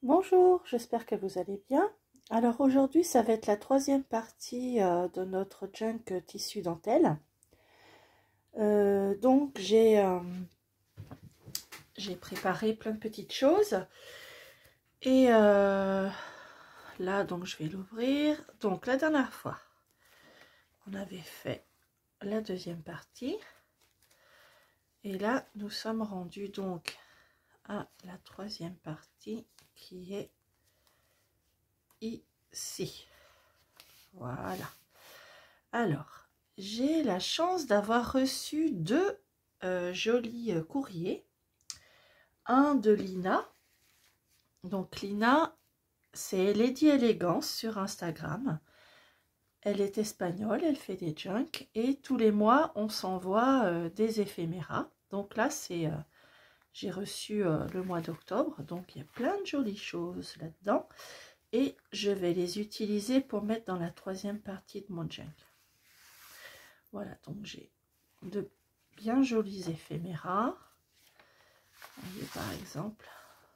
Bonjour, j'espère que vous allez bien. Alors aujourd'hui, ça va être la troisième partie de notre junk tissu dentelle. Donc j'ai préparé plein de petites choses et là donc je vais l'ouvrir. Donc la dernière fois, on avait fait la deuxième partie et là nous sommes rendus donc à la troisième partie qui est ici. Voilà. Alors, j'ai la chance d'avoir reçu deux jolis courriers. Un de Lina. Donc Lina, c'est Lady Elegance sur Instagram. Elle est espagnole, elle fait des junks et tous les mois, on s'envoie des éphéméras. Donc là, j'ai reçu le mois d'octobre, donc il y a plein de jolies choses là-dedans. Et je vais les utiliser pour mettre dans la troisième partie de mon junk. Voilà, donc j'ai de bien jolis éphéméras. Vous voyez par exemple,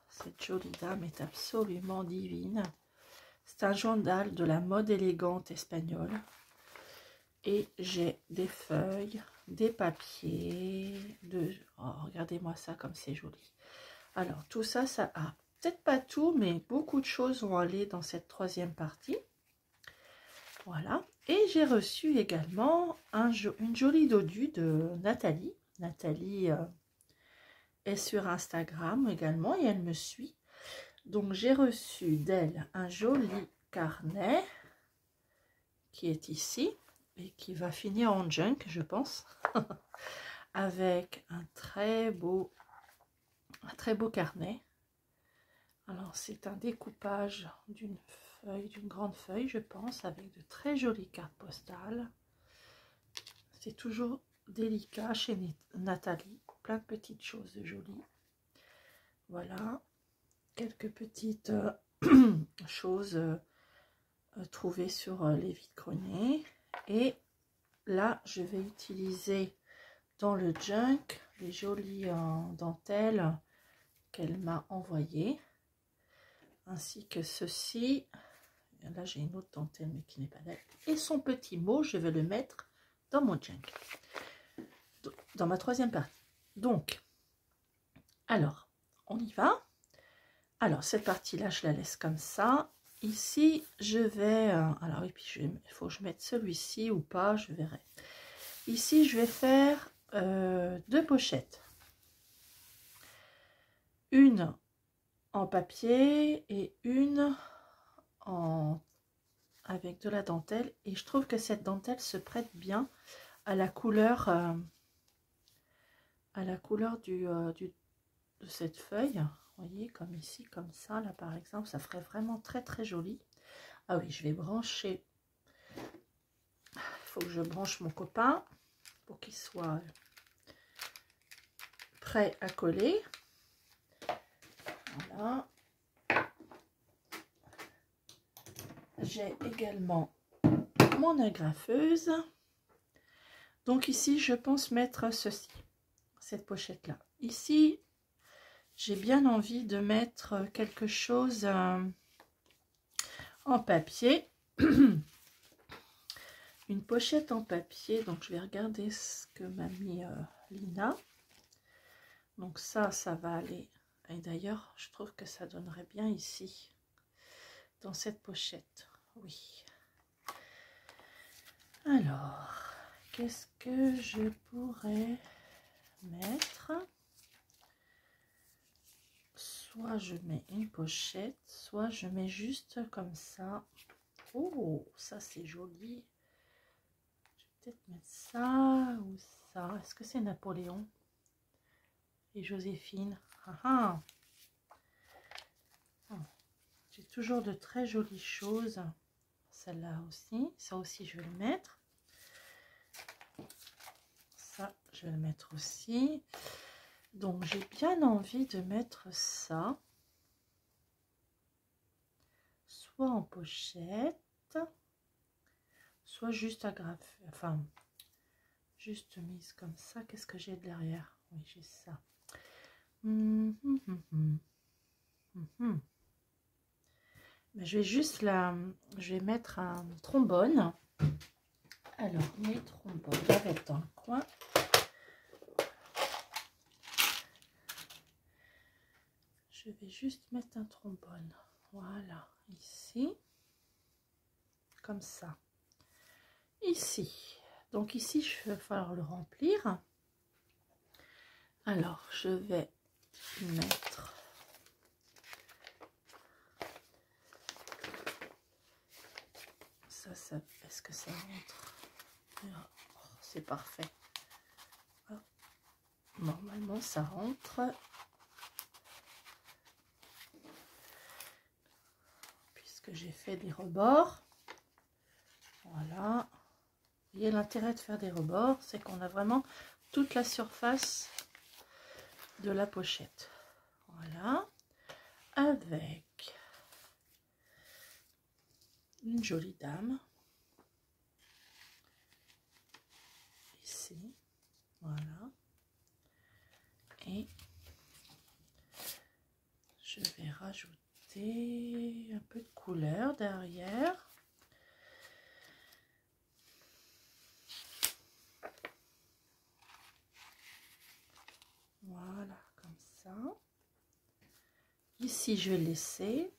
cette jolie dame est absolument divine. C'est un journal de la mode élégante espagnole. Et j'ai des feuilles, des papiers, oh, regardez-moi ça comme c'est joli. Alors tout ça, ça a peut-être pas tout, mais beaucoup de choses vont aller dans cette troisième partie. Voilà. Et j'ai reçu également une jolie dodu de Nathalie. Nathalie est sur Instagram également et elle me suit. Donc j'ai reçu d'elle un joli carnet qui est ici et qui va finir en junk, je pense, avec un très beau carnet. Alors c'est un découpage d'une grande feuille, je pense, avec de très jolies cartes postales. C'est toujours délicat chez Nathalie, plein de petites choses jolies. Voilà, quelques petites choses trouvées sur les vide-greniers. Et là, je vais utiliser dans le junk les jolies dentelles qu'elle m'a envoyées, ainsi que ceci. Là, j'ai une autre dentelle, mais qui n'est pas d'elle. Et son petit mot, je vais le mettre dans mon junk, dans ma troisième partie. Donc, alors, on y va. Alors, cette partie-là, je la laisse comme ça. Ici, je vais... alors, et puis, il faut que je mette celui-ci ou pas, je verrai. Ici, je vais faire deux pochettes. Une en papier et une avec de la dentelle. Et je trouve que cette dentelle se prête bien à la couleur, de cette feuille. Vous voyez, comme ici, comme ça, là par exemple, ça ferait vraiment très très joli. Ah oui, je vais brancher. Il faut que je branche mon copain pour qu'il soit prêt à coller. Voilà. J'ai également mon agrafeuse. Donc ici, je pense mettre ceci, cette pochette-là. Ici, j'ai bien envie de mettre quelque chose en papier. Une pochette en papier, donc je vais regarder ce que m'a mis Lina. Donc ça va aller. Et d'ailleurs, je trouve que ça donnerait bien ici, dans cette pochette. Oui. Alors, qu'est-ce que je pourrais mettre? Soit je mets une pochette, soit je mets juste comme ça. Oh, ça c'est joli. Je vais peut-être mettre ça ou ça. Est-ce que c'est Napoléon et Joséphine? Ah, ah. J'ai toujours de très jolies choses. Celle-là aussi. Ça aussi, je vais le mettre. Ça, je vais le mettre aussi. Donc, j'ai bien envie de mettre ça. Soit en pochette, soit juste agrafée. Enfin, juste mise comme ça. Qu'est-ce que j'ai derrière? Oui, j'ai ça. Je vais juste je vais mettre un trombone. Alors, mes trombones, je vais être dans le coin. Je vais juste mettre un trombone. Voilà, ici. Comme ça. Ici. Donc ici, il va falloir le remplir. Alors, je vais mettre... Ça, est-ce que ça rentre? Oh, c'est parfait. Oh. Normalement, ça rentre. Puisque j'ai fait des rebords. Voilà. Vous voyez, l'intérêt de faire des rebords, c'est qu'on a vraiment toute la surface de la pochette. Voilà. Avec une jolie dame. Ici. Voilà. Et je vais rajouter un peu de couleur derrière. Voilà, comme ça. Ici, je vais laisser.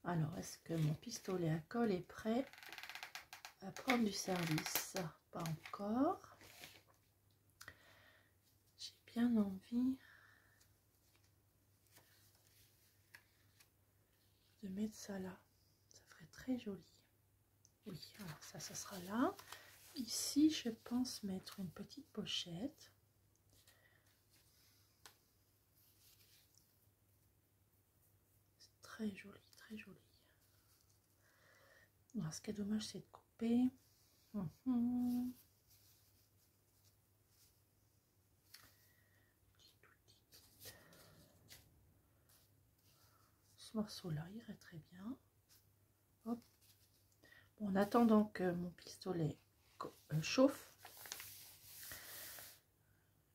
Alors, est-ce que mon pistolet à colle est prêt à prendre du service? Pas encore. J'ai bien envie de mettre ça là. Ça ferait très joli. Oui, alors ça sera là. Ici, je pense mettre une petite pochette. C'est très joli, très joli. Alors, ce qui est dommage, c'est de couper. Ce morceau-là irait très bien. Hop. Bon, en attendant que mon pistolet chauffe,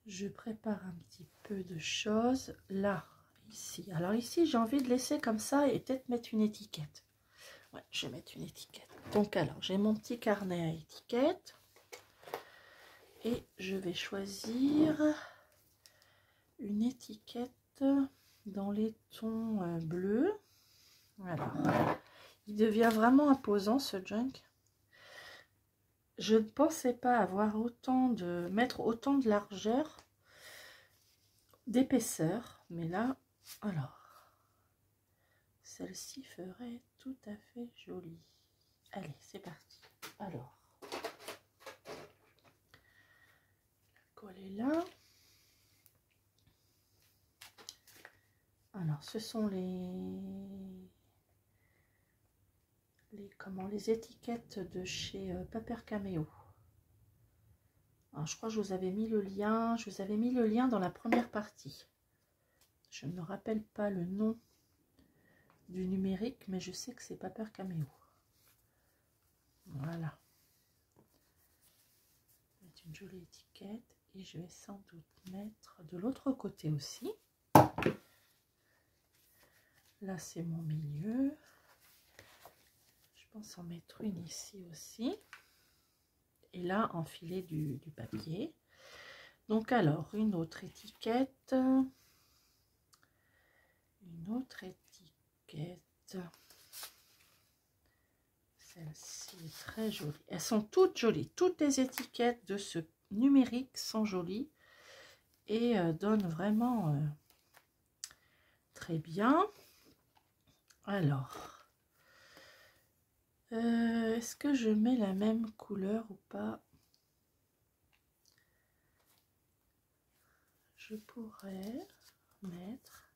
je prépare un petit peu de choses là, ici. Alors ici, j'ai envie de laisser comme ça et peut-être mettre une étiquette. Ouais, je vais mettre une étiquette. Donc alors, j'ai mon petit carnet à étiquette et je vais choisir une étiquette dans les tons bleus. Voilà. Il devient vraiment imposant ce junk. Je ne pensais pas avoir mettre autant de largeur, d'épaisseur, mais là, alors, celle-ci ferait tout à fait jolie. Allez, c'est parti. Alors, la colle est là. Alors, ce sont les étiquettes de chez Paper Cameo. Alors, je crois que je vous avais mis le lien. Je vous avais mis le lien dans la première partie. Je ne me rappelle pas le nom du numérique, mais je sais que c'est Paper Cameo. Voilà. Mettre une jolie étiquette et je vais sans doute mettre de l'autre côté aussi. Là, c'est mon milieu. Je pense en mettre une ici aussi. Et là, enfiler du papier. Donc, alors, une autre étiquette. Une autre étiquette. Celle-ci est très jolie. Elles sont toutes jolies. Toutes les étiquettes de ce numérique sont jolies et donnent vraiment très bien. Alors, est-ce que je mets la même couleur ou pas? Je pourrais mettre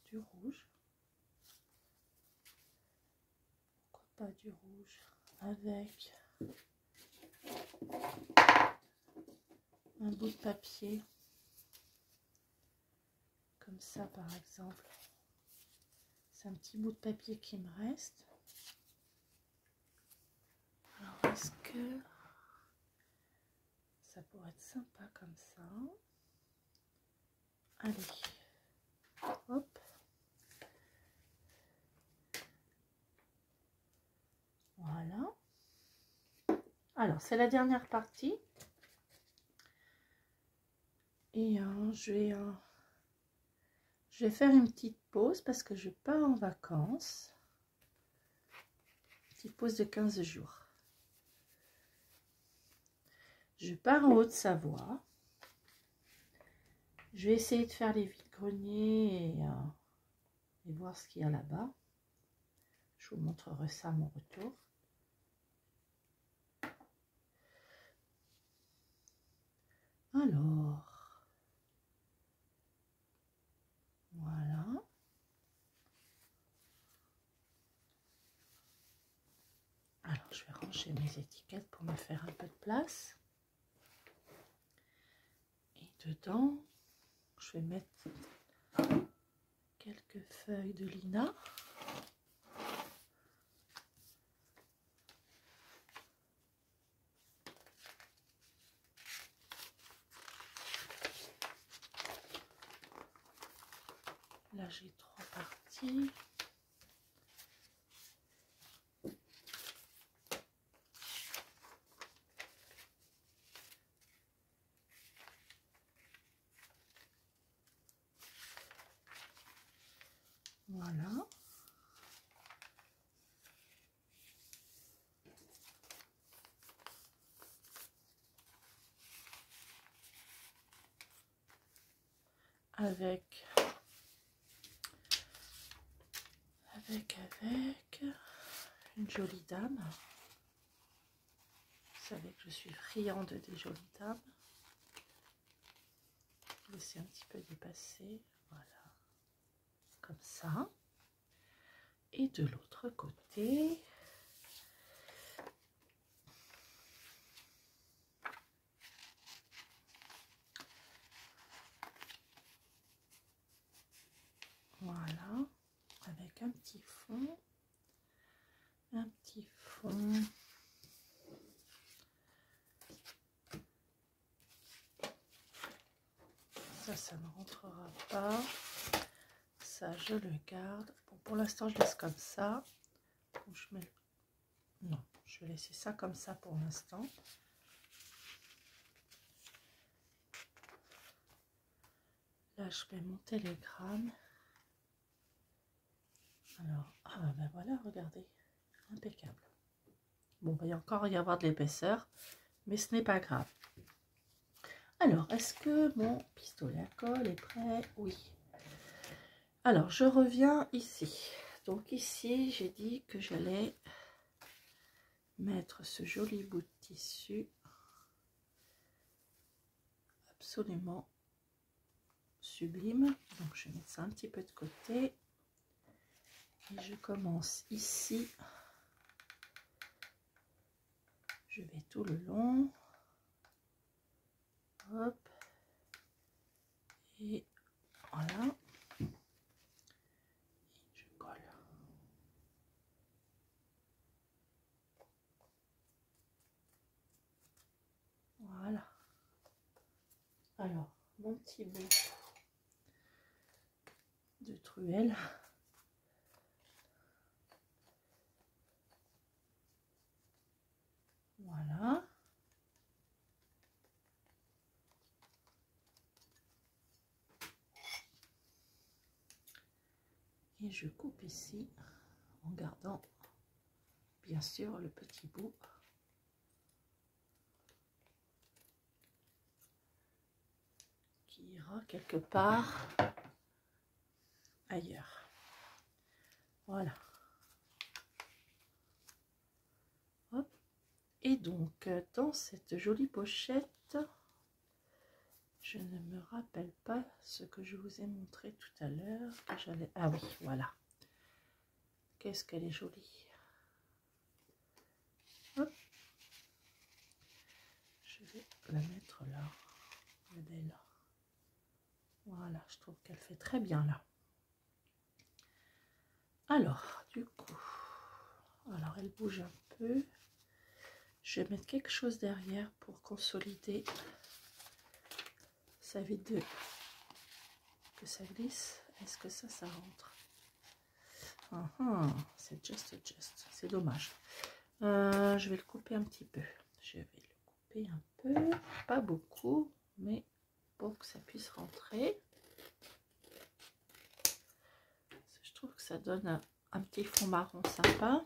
du rouge. Pourquoi pas du rouge avec un bout de papier comme ça par exemple. C'est un petit bout de papier qui me reste. Alors est-ce que ça pourrait être sympa comme ça? Allez, hop, Alors, c'est la dernière partie. Et je vais faire une petite pause parce que je pars en vacances. Petite pause de 15 jours. Je pars en Haute-Savoie. Je vais essayer de faire les vides-greniers et voir ce qu'il y a là-bas. Je vous montrerai ça à mon retour. Alors, voilà. Alors, je vais ranger mes étiquettes pour me faire un peu de place. Et dedans, je vais mettre quelques feuilles de linas. Là, j'ai 3 parties. Voilà. Avec une jolie dame. Vous savez que je suis friande des jolies dames. Laissez un petit peu dépasser, voilà, comme ça. Et de l'autre côté, voilà, avec un petit fond, ça ne rentrera pas, ça je le garde. Bon, pour l'instant je laisse comme ça. Non, je vais laisser ça comme ça pour l'instant. Là je mets mon télégramme. Alors, ben voilà, regardez, impeccable. Bon, il va encore y avoir de l'épaisseur, mais ce n'est pas grave. Alors, est-ce que mon pistolet à colle est prêt? Oui. Alors, je reviens ici. Donc ici, j'ai dit que j'allais mettre ce joli bout de tissu absolument sublime. Donc, je vais mettre ça un petit peu de côté. Et je commence ici. Je vais tout le long. Hop. Et voilà. Je colle. Voilà. Alors, mon petit bout de truelle. Voilà. Et je coupe ici en gardant bien sûr le petit bout qui ira quelque part ailleurs. Voilà. Hop. Et donc dans cette jolie pochette, je ne me rappelle pas ce que je vous ai montré tout à l'heure. Ah oui, voilà. Qu'est-ce qu'elle est jolie. Hop. Je vais la mettre là. Elle est belle. Voilà, je trouve qu'elle fait très bien là. Alors, du coup, alors elle bouge un peu. Je vais mettre quelque chose derrière pour consolider. Ça évite que ça glisse. Est-ce que ça rentre? C'est just. C'est dommage. Je vais le couper un petit peu. je vais le couper un peu, pas beaucoup, mais pour que ça puisse rentrer. Je trouve que ça donne un petit fond marron sympa.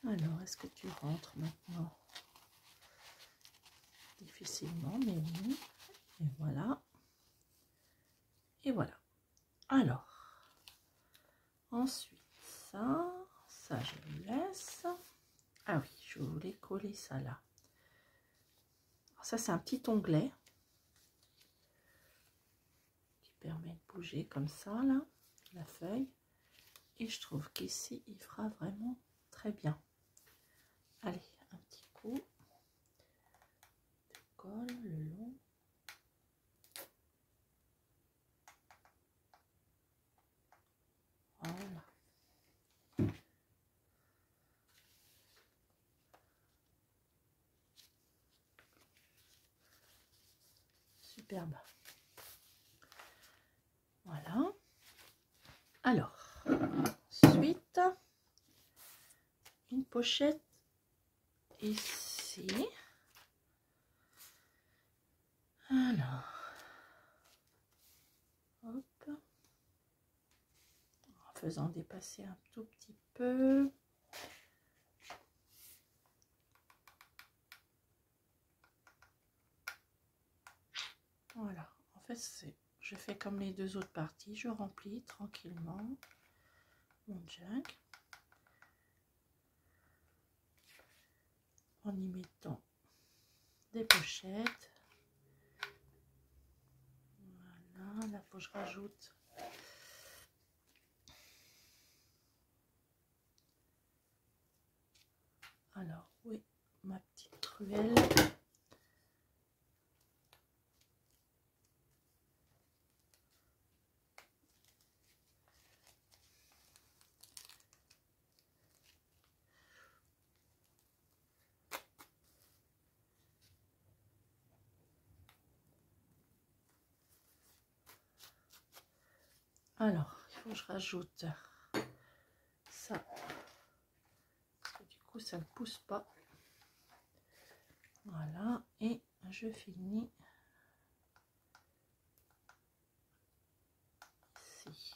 Alors, est-ce que tu rentres maintenant? Difficilement, mais oui. Et voilà. Et voilà. Alors, ensuite, ça je le laisse. Ah oui, je voulais coller ça là. Alors ça, c'est un petit onglet qui permet de bouger comme ça, là, la feuille. Et je trouve qu'ici, il fera vraiment très bien. Allez, un petit coup de colle le long. Voilà. Superbe. Voilà. Alors, ensuite, une pochette ici. Alors, hop, en faisant dépasser un tout petit peu. Voilà, en fait, je fais comme les deux autres parties, je remplis tranquillement mon jug en y mettant des pochettes. Voilà, là faut que je rajoute alors oui, ma petite truelle. Alors, il faut que je rajoute ça, parce que du coup ça ne pousse pas. Voilà, et je finis ici.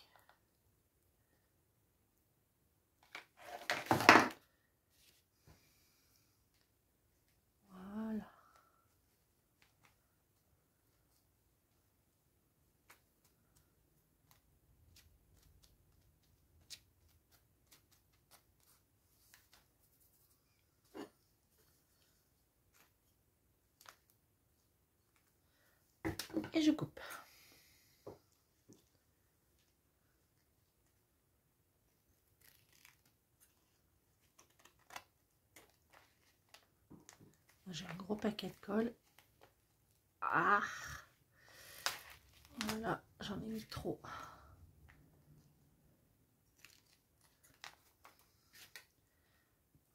Voilà. Et je coupe. J'ai un gros paquet de colle. Ah, voilà, j'en ai mis trop.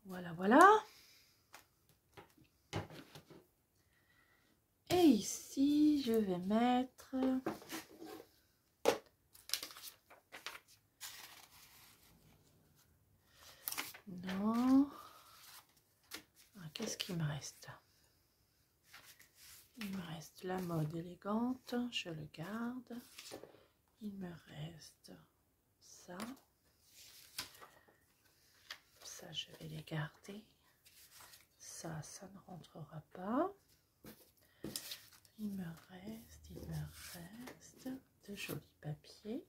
Voilà, voilà. Et ici, je vais mettre non. Qu'est-ce qu'il me reste? Il me reste la mode élégante, je le garde. Il me reste ça. Ça, je vais les garder. Ça ne rentrera pas. Il me reste de jolis papiers.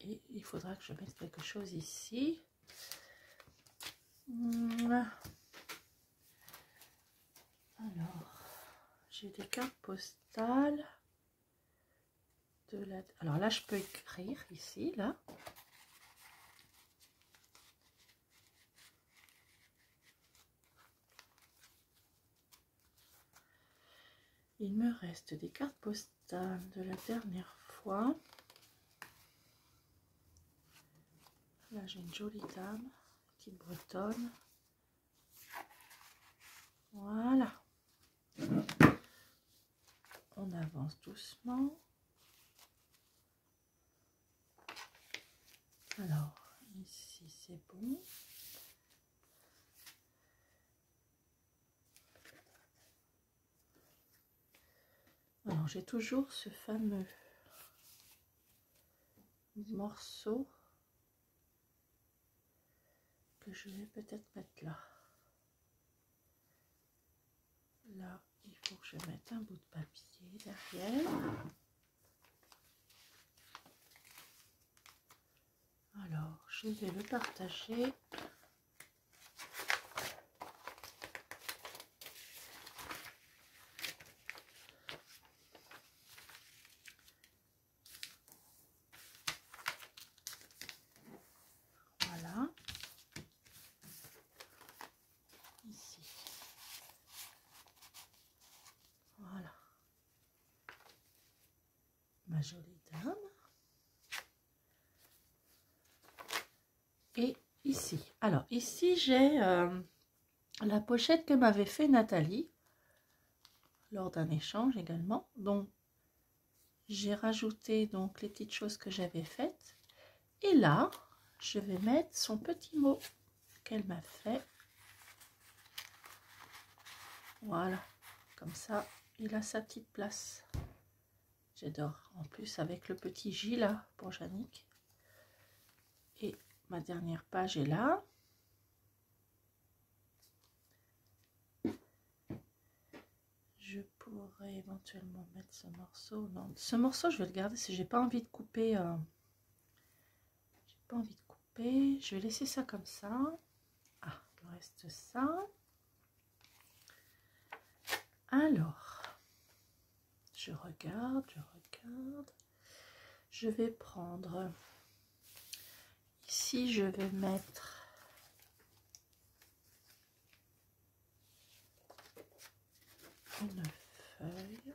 Et il faudra que je mette quelque chose ici. Alors, j'ai des cartes postales. Alors là, je peux écrire ici, là. Il me reste des cartes postales de la dernière fois. Là, j'ai une jolie dame, petite bretonne. Voilà. On avance doucement. Alors, ici, c'est bon. Alors j'ai toujours ce fameux morceau que je vais peut-être mettre là. Là, il faut que je mette un bout de papier derrière. Alors, je vais le partager. Voilà. Ici. Voilà. Ma jolie dame. Et ici. Alors, ici, j'ai la pochette que m'avait fait Nathalie lors d'un échange également. Donc, j'ai rajouté donc les petites choses que j'avais faites. Et là, je vais mettre son petit mot qu'elle m'a fait. Voilà. Comme ça, il a sa petite place. J'adore. En plus, avec le petit J là, pour Yannick. Et ma dernière page est là. Je pourrais éventuellement mettre ce morceau. Non, ce morceau, je vais le garder si j'ai pas envie de couper. J'ai pas envie de couper. Je vais laisser ça comme ça. Ah, il reste ça. Alors, je regarde. Je vais prendre. Ici, je vais mettre. Une feuille.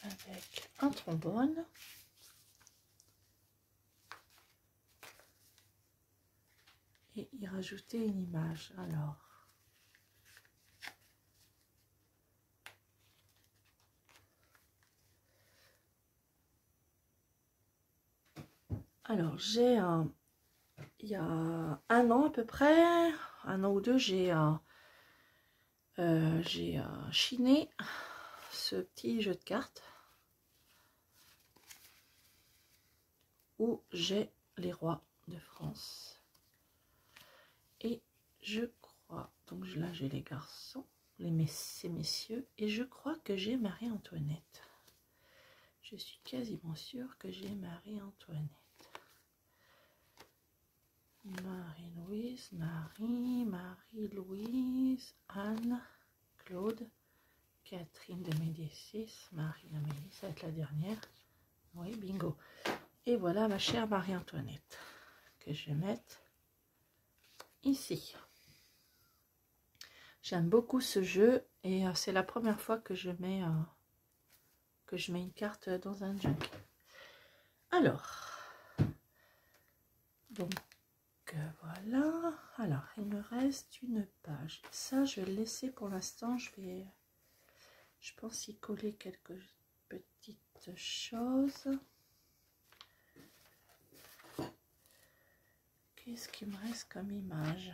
Avec un trombone. Et y rajouter une image. Alors j'ai il y a un an à peu près, un an ou deux, j'ai chiné ce petit jeu de cartes où j'ai les rois de France. Et je crois, donc là j'ai les garçons, ces messieurs, et je crois que j'ai Marie-Antoinette. Je suis quasiment sûre que j'ai Marie-Antoinette. Marie-Louise, Marie-Louise, Anne, Claude, Catherine de Médicis, Marie de Médicis, ça va être la dernière. Oui, bingo. Et voilà ma chère Marie-Antoinette, que je vais mettre ici. J'aime beaucoup ce jeu et c'est la première fois que je mets une carte dans un junk. Alors, donc voilà. Alors, il me reste une page. Ça, je vais le laisser pour l'instant. Je pense y coller quelques petites choses. Qu'est-ce qui me reste comme image?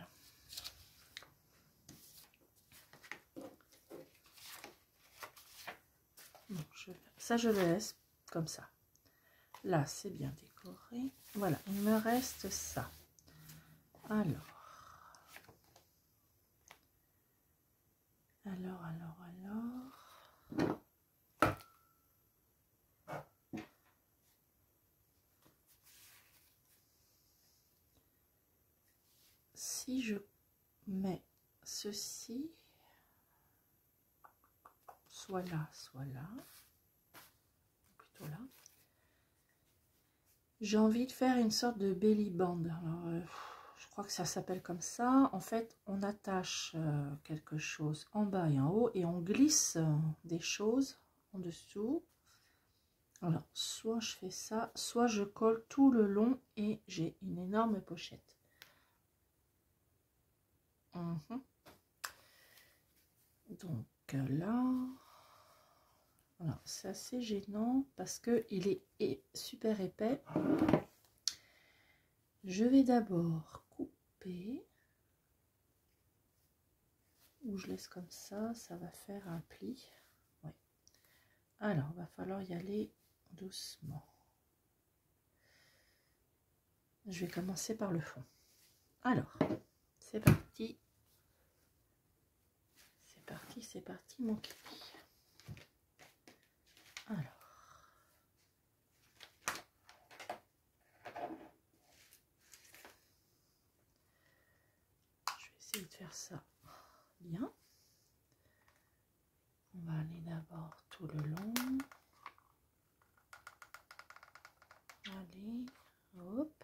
Non, ça, je le laisse comme ça. Là, c'est bien décoré. Voilà, il me reste ça. Alors. Si je mets ceci, soit là, plutôt là. J'ai envie de faire une sorte de belly band. Alors, je crois que ça s'appelle comme ça. En fait, on attache quelque chose en bas et en haut et on glisse des choses en dessous. Alors, soit je fais ça, soit je colle tout le long et j'ai une énorme pochette. Mhm. Donc là, alors c'est assez gênant parce que il est super épais. Je vais d'abord couper, ou je laisse comme ça va faire un pli. Ouais. Alors, va falloir y aller doucement. Je vais commencer par le fond. Alors, c'est parti. C'est parti mon kiki. Alors. Je vais essayer de faire ça bien. On va aller d'abord tout le long. Allez, hop.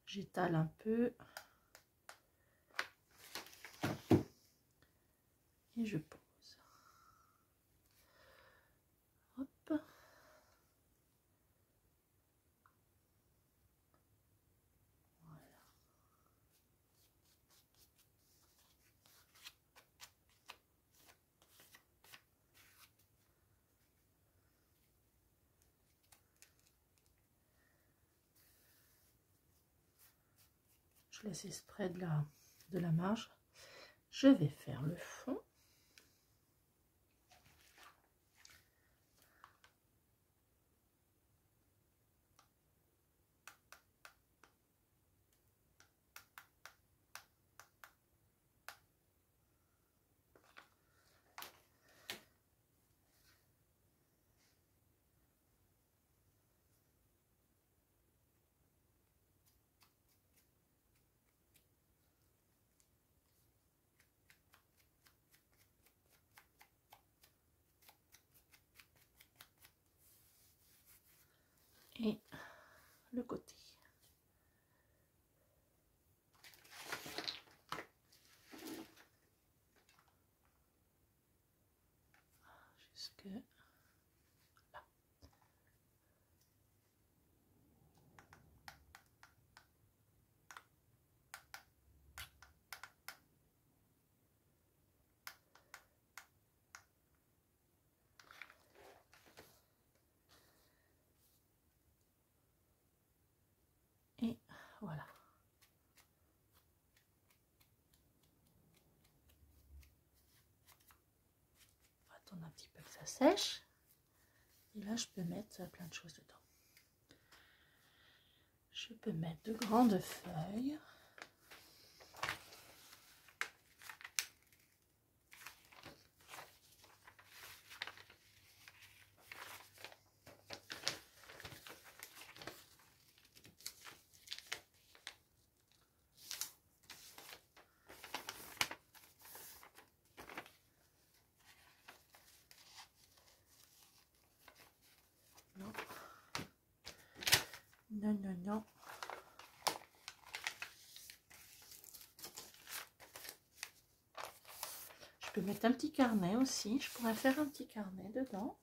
J'étale un peu. Et je pose. Hop. Voilà. Je laisse exprès de la marge. Je vais faire le fond. Et le côté. Jusque là. Et voilà. On va attendre un petit peu que ça sèche. Et là, je peux mettre plein de choses dedans. Je peux mettre de grandes feuilles. Non. Non, non, non. Je peux mettre un petit carnet aussi. Je pourrais faire un petit carnet dedans.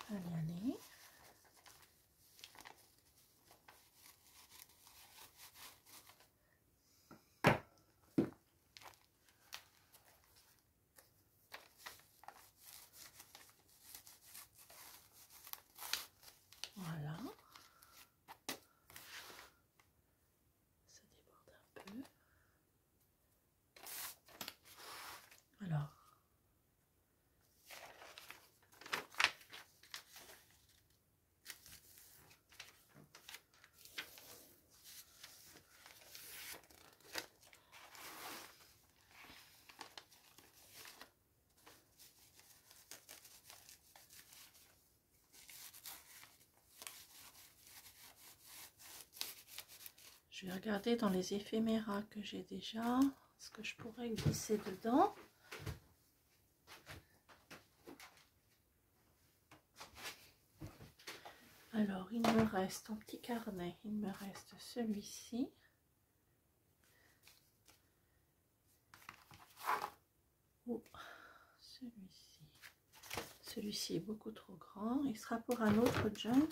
Allez, allez. Voilà. Ça déborde un peu. Alors. Je vais regarder dans les éphéméras que j'ai déjà ce que je pourrais glisser dedans. Alors, il me reste en petit carnet, il me reste celui-ci. Celui-ci est beaucoup trop grand. Il sera pour un autre junk.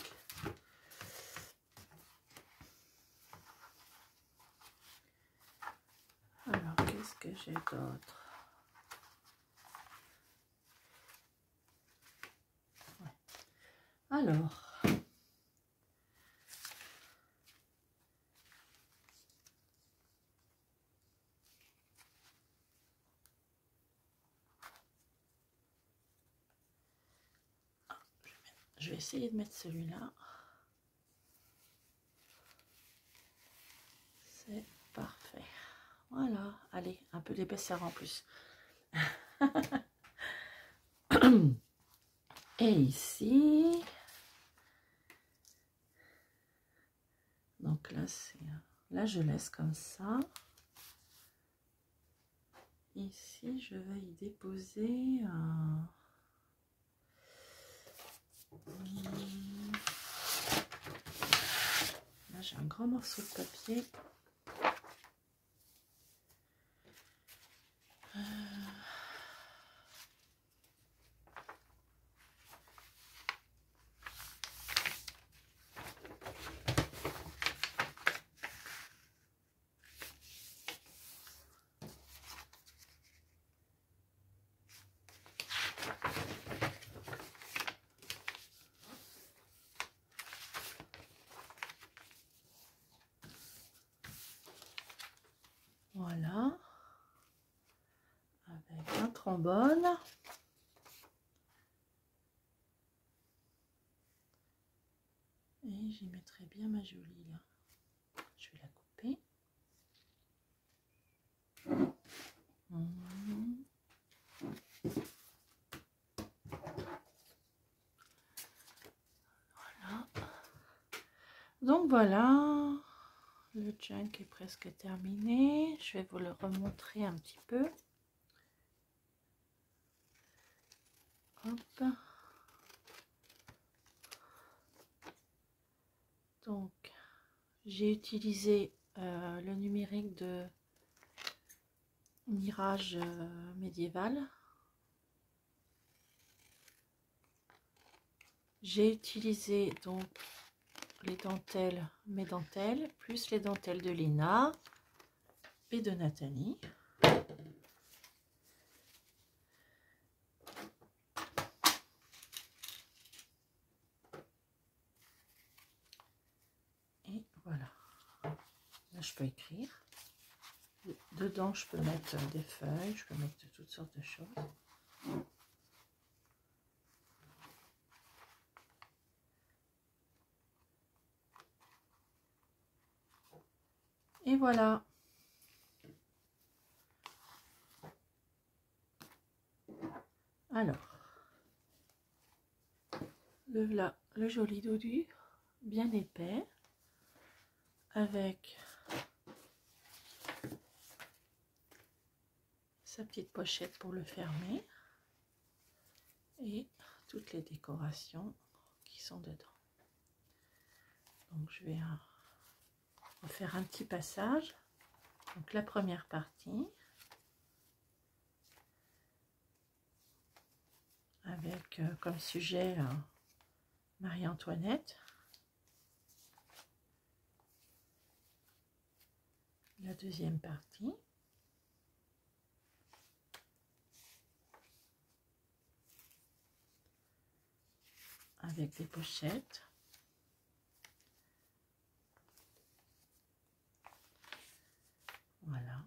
Alors, qu'est-ce que j'ai d'autre? Ouais. Alors, je vais essayer de mettre celui-là. C'est parfait. Voilà. Allez, un peu d'épaisseur en plus. Et ici, donc là, là je laisse comme ça. Ici, je vais y déposer un... Là, j'ai un grand morceau de papier. Voilà, avec un trombone. Et j'y mettrai bien ma jolie là. Je vais la couper. Voilà. Donc voilà. Le junk est presque terminé. Je vais vous le remontrer un petit peu. Hop. Donc, j'ai utilisé le numérique de Mirage médiéval. J'ai utilisé donc les dentelles, mes dentelles, plus les dentelles de Lina et de Nathalie. Et voilà. Là, je peux écrire. Dedans, je peux mettre des feuilles, je peux mettre toutes sortes de choses. Et voilà. Alors, le joli dodu, bien épais, avec sa petite pochette pour le fermer et toutes les décorations qui sont dedans. Donc je vais refaire un petit passage. Donc la première partie avec comme sujet Marie-Antoinette. La deuxième partie avec des pochettes. Voilà.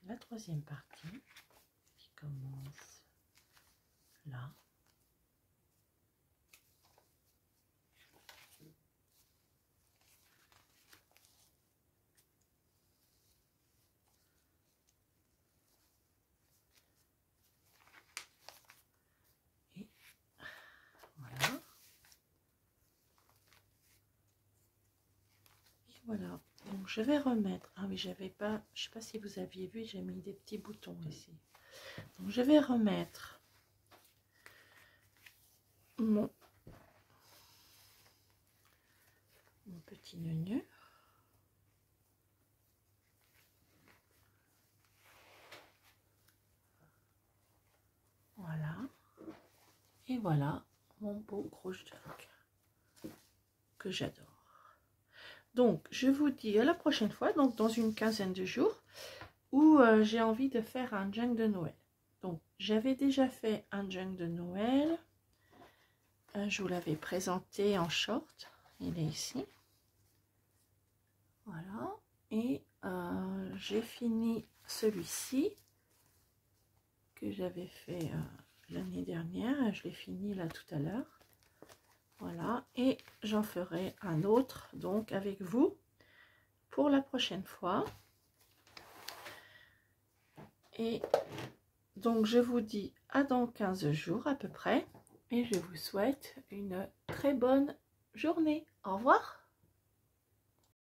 La troisième partie qui commence là. Et voilà. Et voilà. Donc je vais remettre. Ah oui, j'avais pas. Je sais pas si vous aviez vu, j'ai mis des petits boutons ici. Donc je vais remettre mon petit nœud. Voilà. voilà mon beau gros junk que j'adore. Donc, je vous dis à la prochaine fois, donc dans une quinzaine de jours, où j'ai envie de faire un junk de Noël. Donc, j'avais déjà fait un junk de Noël. Je vous l'avais présenté en short. Il est ici. Voilà. Et j'ai fini celui-ci que j'avais fait l'année dernière. Je l'ai fini là tout à l'heure. Voilà. Et j'en ferai un autre donc avec vous pour la prochaine fois. Et donc je vous dis à dans 15 jours à peu près. Et je vous souhaite une très bonne journée. Au revoir.